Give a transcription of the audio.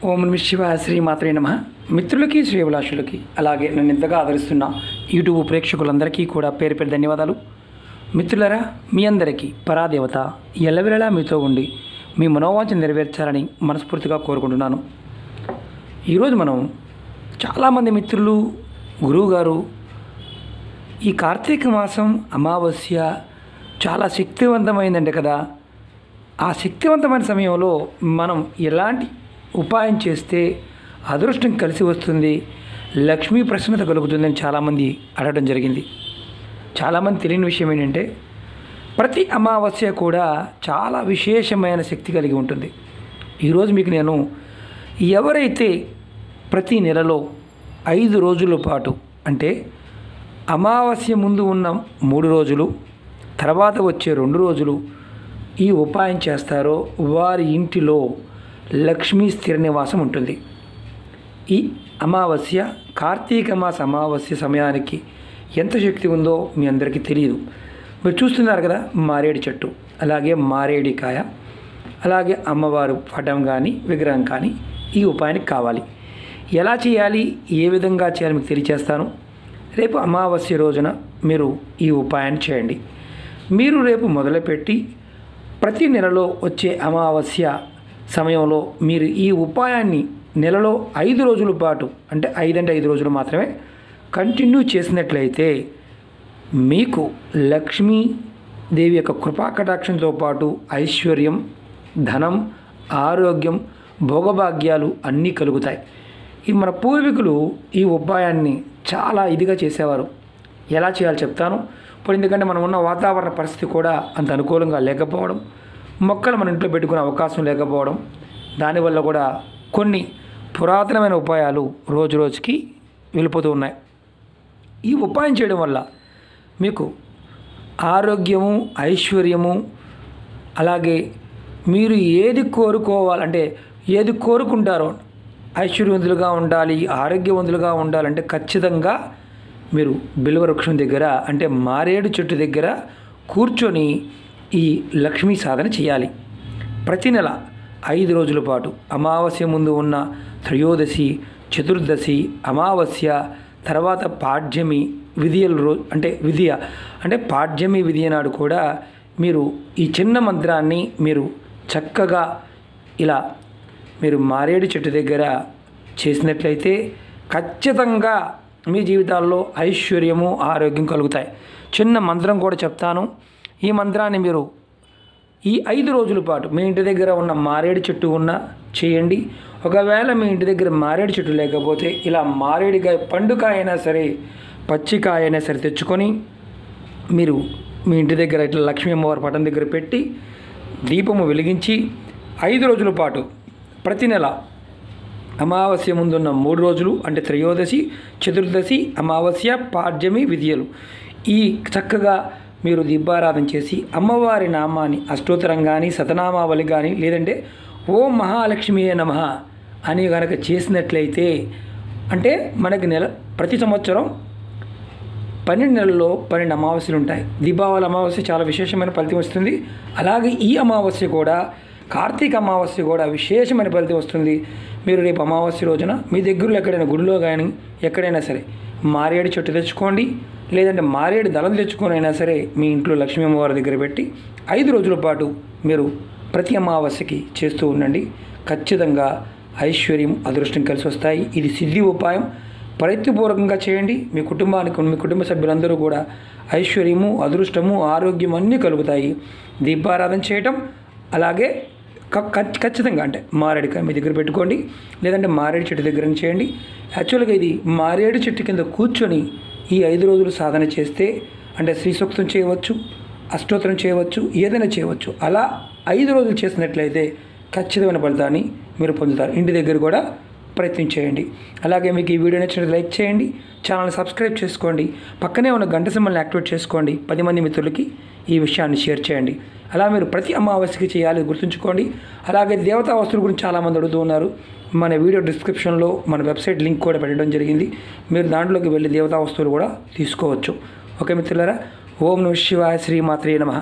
ఓం నమః శివాయ శ్రీమాత్రే నమః. మిత్రులకి శ్రేయభిలాషులకి అలాగే నన్ను ఎంతగా ఆదరిస్తున్న యూట్యూబ్ ప్రేక్షకులందరికీ కూడా పేరు పేరు ధన్యవాదాలు. మిత్రులరా, మీ అందరికీ పరాదేవత ఎల్లవేళలా మీతో ఉండి మీ మనోవాంఛ నెరవేర్చాలని మనస్ఫూర్తిగా కోరుకుంటున్నాను. ఈరోజు మనం చాలామంది మిత్రులు, గురువుగారు, ఈ కార్తీక మాసం అమావాస్య చాలా శక్తివంతమైందంటే కదా, ఆ శక్తివంతమైన సమయంలో మనం ఎలాంటి ఉపాయం చేస్తే అదృష్టం కలిసి వస్తుంది, లక్ష్మీ ప్రసన్నత కలుగుతుందని చాలామంది అడగడం జరిగింది. చాలామంది తెలియని విషయం ఏంటంటే, ప్రతి అమావాస్య కూడా చాలా విశేషమైన శక్తి కలిగి ఉంటుంది. ఈరోజు మీకు నేను ఎవరైతే ప్రతి నెలలో 5 రోజుల పాటు, అంటే అమావాస్య ముందు ఉన్న 3 రోజులు, తర్వాత వచ్చే 2 రోజులు ఈ ఉపాయం చేస్తారో వారి ఇంటిలో లక్ష్మీ స్థిర నివాసం ఉంటుంది. ఈ అమావాస్య, కార్తీక మాస అమావాస్య సమయానికి ఎంత శక్తి ఉందో మీ అందరికీ తెలియదు. మీరు చూస్తున్నారు కదా, మారేడు చెట్టు, అలాగే మారేడికాయ, అలాగే అమ్మవారు పటం కానీ విగ్రహం కానీ ఈ ఉపాయానికి కావాలి. ఎలా చేయాలి, ఏ విధంగా చేయాలి మీకు తెలియచేస్తాను. రేపు అమావాస్య రోజున మీరు ఈ ఉపాయాన్ని చేయండి. మీరు రేపు మొదలుపెట్టి ప్రతి నెలలో వచ్చే అమావాస్య సమయంలో మీరు ఈ ఉపాయాన్ని నెలలో 5 రోజుల పాటు, అంటే 5 రోజులు మాత్రమే కంటిన్యూ చేసినట్లయితే మీకు లక్ష్మీదేవి యొక్క కృపాకటాక్షంతో పాటు ఐశ్వర్యం, ధనం, ఆరోగ్యం, భోగభాగ్యాలు అన్నీ కలుగుతాయి. ఈ మన పూర్వీకులు ఈ ఉపాయాన్ని చాలా ఇదిగా చేసేవారు. ఎలా చేయాలో చెప్తాను. ఇప్పుడు ఎందుకంటే మనం ఉన్న వాతావరణ పరిస్థితి కూడా అంత అనుకూలంగా లేకపోవడం, మొక్కలు మన ఇంట్లో పెట్టుకునే అవకాశం లేకపోవడం, దానివల్ల కూడా కొన్ని పురాతనమైన ఉపాయాలు రోజు రోజుకి వెళ్ళిపోతూ ఉన్నాయి. ఈ ఉపాయం చేయడం వల్ల మీకు ఆరోగ్యము, ఐశ్వర్యము, అలాగే మీరు ఏది కోరుకోవాలంటే, ఏది కోరుకుంటారో, ఐశ్వర్యవంతులుగా ఉండాలి, ఆరోగ్యవంతులుగా ఉండాలంటే ఖచ్చితంగా మీరు బిల్వ వృక్షం దగ్గర, అంటే మారేడు చెట్టు దగ్గర కూర్చొని ఈ లక్ష్మీ సాధన చేయాలి. ప్రతి నెల 5 రోజుల పాటు, అమావాస్య ముందు ఉన్న త్రయోదశి, చతుర్దశి, అమావాస్య, తర్వాత పాడ్యమి విధియల రోజు, అంటే పాడ్యమి విధియ నాడు కూడా మీరు ఈ చిన్న మంత్రాన్ని మీరు చక్కగా ఇలా మీరు మారేడు చెట్టు దగ్గర చేసినట్లయితే ఖచ్చితంగా మీ జీవితాల్లో ఐశ్వర్యము, ఆరోగ్యం కలుగుతాయి. చిన్న మంత్రం కూడా చెప్తాను. ఈ మంత్రాన్ని మీరు ఈ 5 రోజుల పాటు మీ ఇంటి దగ్గర ఉన్న మారేడు చెట్టు ఉన్న చేయండి. ఒకవేళ మీ ఇంటి దగ్గర మారేడు చెట్టు లేకపోతే ఇలా మారేడుకాయ, పండుకాయ అయినా సరే, పచ్చికాయ అయినా సరే తెచ్చుకొని మీరు మీ ఇంటి దగ్గర ఇట్లా లక్ష్మీ అమ్మవారి పటం దగ్గర పెట్టి దీపము వెలిగించి 5 రోజుల పాటు ప్రతి నెల అమావాస్య ముందున్న 3 రోజులు, అంటే త్రయోదశి, చతుర్దశి, అమావాస్య, పాడ్యమి విధియలు ఈ చక్కగా మీరు దీపారాధన చేసి అమ్మవారి నామాన్ని అష్టోత్తరం కానీ, శతనామావళి కానీ, లేదంటే ఓం మహాలక్ష్మియే నమః అని కనుక చేసినట్లయితే, అంటే మనకి ప్రతి సంవత్సరం 12 నెలల్లో 12 అమావాస్యలు ఉంటాయి. దీపావళి అమావాస్య చాలా విశేషమైన ఫలితం వస్తుంది. అలాగే ఈ అమావాస్య కూడా, కార్తీక అమావాస్య కూడా విశేషమైన ఫలితం వస్తుంది. మీరు రేపు అమావాస్య రోజున మీ దగ్గరలో ఎక్కడైనా గుడిలో కానీ ఎక్కడైనా సరే మారేడు చెట్టు తెచ్చుకోండి, లేదంటే మారేడు దళం తెచ్చుకొని అయినా సరే మీ ఇంట్లో లక్ష్మీ అమ్మవారి దగ్గర పెట్టి 5 రోజుల పాటు మీరు ప్రతి అమావాస్యకి చేస్తూ ఉండండి. ఖచ్చితంగా ఐశ్వర్యం, అదృష్టం కలిసి వస్తాయి. ఇది సిద్ధి ఉపాయం. ప్రయత్నపూర్వకంగా చేయండి. మీ కుటుంబానికి, మీ కుటుంబ సభ్యులందరూ కూడా ఐశ్వర్యము, అదృష్టము, ఆరోగ్యం అన్నీ కలుగుతాయి. దీపారాధన చేయటం, అలాగే ఖచ్చితంగా అంటే మారేడుకాయ మీ దగ్గర పెట్టుకోండి, లేదంటే మారేడు చెట్టు దగ్గర చేయండి. యాక్చువల్గా ఇది మారేడు చెట్టు కింద కూర్చొని ఈ 5 రోజులు సాధన చేస్తే, అంటే శ్రీ సూక్తం చేయవచ్చు, అష్టోత్తరం చేయవచ్చు, ఏదైనా చేయవచ్చు. అలా 5 రోజులు చేసినట్లయితే ఖచ్చితమైన ఫలితాన్ని మీరు పొందుతారు. ఇంటి దగ్గర కూడా ప్రయత్నం చేయండి. అలాగే మీకు ఈ వీడియో నచ్చినట్లయితే లైక్ చేయండి, ఛానల్ సబ్స్క్రైబ్ చేసుకోండి, పక్కనే ఉన్న గంట సింబల్ని యాక్టివేట్ చేసుకోండి. 10 మంది మిత్రులకి ఈ విషయాన్ని షేర్ చేయండి. అలా మీరు ప్రతి అమావాస్యకి చేయాలి, గుర్తుంచుకోండి. అలాగే దేవతా వస్తువుల గురించి చాలామంది అడుగుతూ ఉన్నారు. మన వీడియో డిస్క్రిప్షన్లో మన వెబ్సైట్ లింక్ కూడా పెట్టడం జరిగింది. మీరు దాంట్లోకి వెళ్ళి దేవతా వస్తువులు కూడా తీసుకోవచ్చు. ఓకే మిత్రులారా, ఓం నమః శివాయ శ్రీమాత్రే నమః.